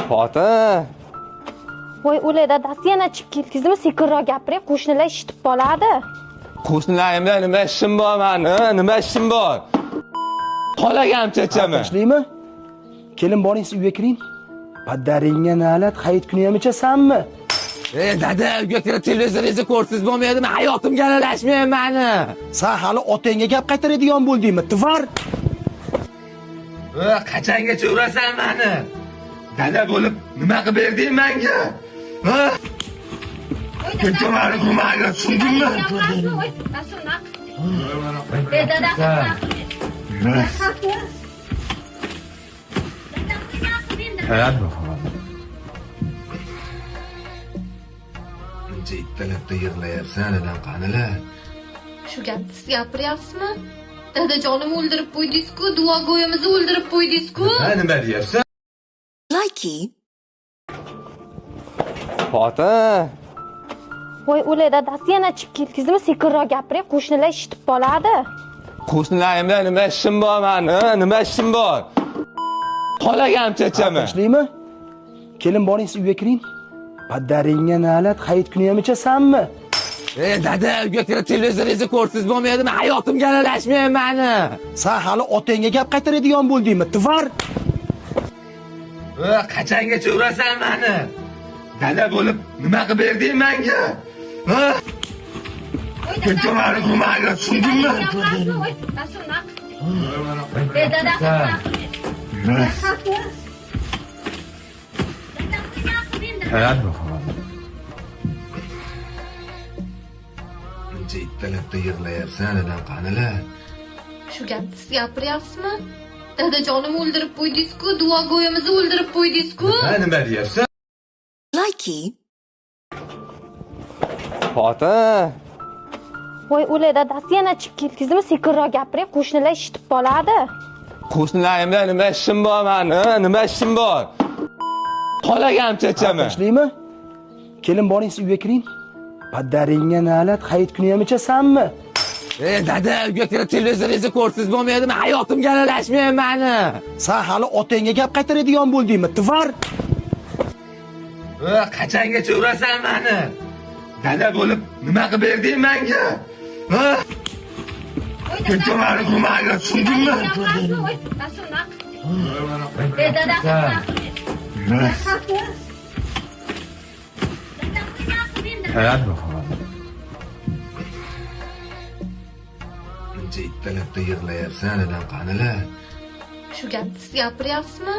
Xotin. Voy o'lay dadasi yana chiqib keldingizmi? Sekinroq gapiring, qo'shnilar eshitib qoladi. Qo'shnilarim bilan nima ishim bor meni? Nima ishim bor? Xolagam chechami? Tinchlikmi? Kelin boring, siz uyga kiring. Padaringga nalat, hayit kuni ham ichasanmi? Dada, uyga kirib televizoringizni ko'rsiz bo'lmaydimi? Hayotimga aralashmayman meni. Sen hali otangga gap qaytaradigan bo'ldingmi? Tvar. Qachongacha urasan meni? Dada bo'lib nima qilib berding menga? Ha? Ko'chalarni ko'maga tushundingmi? Buncha ittalabda yig'layapsan, dadam qanilar? Shu gapni siz gapiryapsizmi? Dadajonim o'ldirib qo'ydingiz-ku, duogo'yimizni o'ldirib qo'ydingiz-ku. Nima deyapsan? Likey. Xotin. Voy o'lay dadasi yana chiqib keldingizmi? Sekinroq gapiring, qo'shnilar eshitib qoladi. Qo'shnilarim bilan nima ishim bor meni? Nima ishim bor? Xolagam chechami? Tinchlikmi? Kelin boring, siz uyga kiring. Padaringga nalat, hayit kuni ham ichasanmi? Dada, uyga kirib televizoringizni ko'rsiz bo'lmaydimi? Hayotimga aralashmayman meni. Sen hali otangga gap qaytaradigan bo'ldingmi? Tvar. Qachongacha urasan meni? Dada bo'lib nima qilib berding menga? Ha? Ko'chalarni ko'maga tushundingmi? Buncha ittalabda yig'layapsan, dadam qanilar? Shu gapni siz gapiryapsizmi? Dadajonim o'ldirib qo'ydingiz-ku, duogo'yimizni o'ldirib qo'ydingiz-ku. Nima deyapsan? Likey. Xotin. Voy o'lay dadasi yana chiqib keldingizmi? Sekinroq gapiring, qo'shnilar eshitib qoladi. Qo'shnilarim bilan nima ishim bor meni? Nima ishim bor? Xolagam chechami? Tinchlikmi? Kelin boring, siz uyga kiring. Padaringga nalat, hayit kuni ham ichasanmi? Dada, uyga kirib televizoringizni ko'rsiz bo'lmaydimi? Hayotimga aralashmayman meni. Sen hali otangga gap qaytaradigan bo'ldingmi? Tvar. Qachongacha urasan meni? Dada bo'lib nima qilib berding menga? Ha? Ko'chalarni ko'maga tushundingmi? Buncha ittalabda yig'layapsan, dadam qanilar? Shu gapni siz gapiryapsizmi?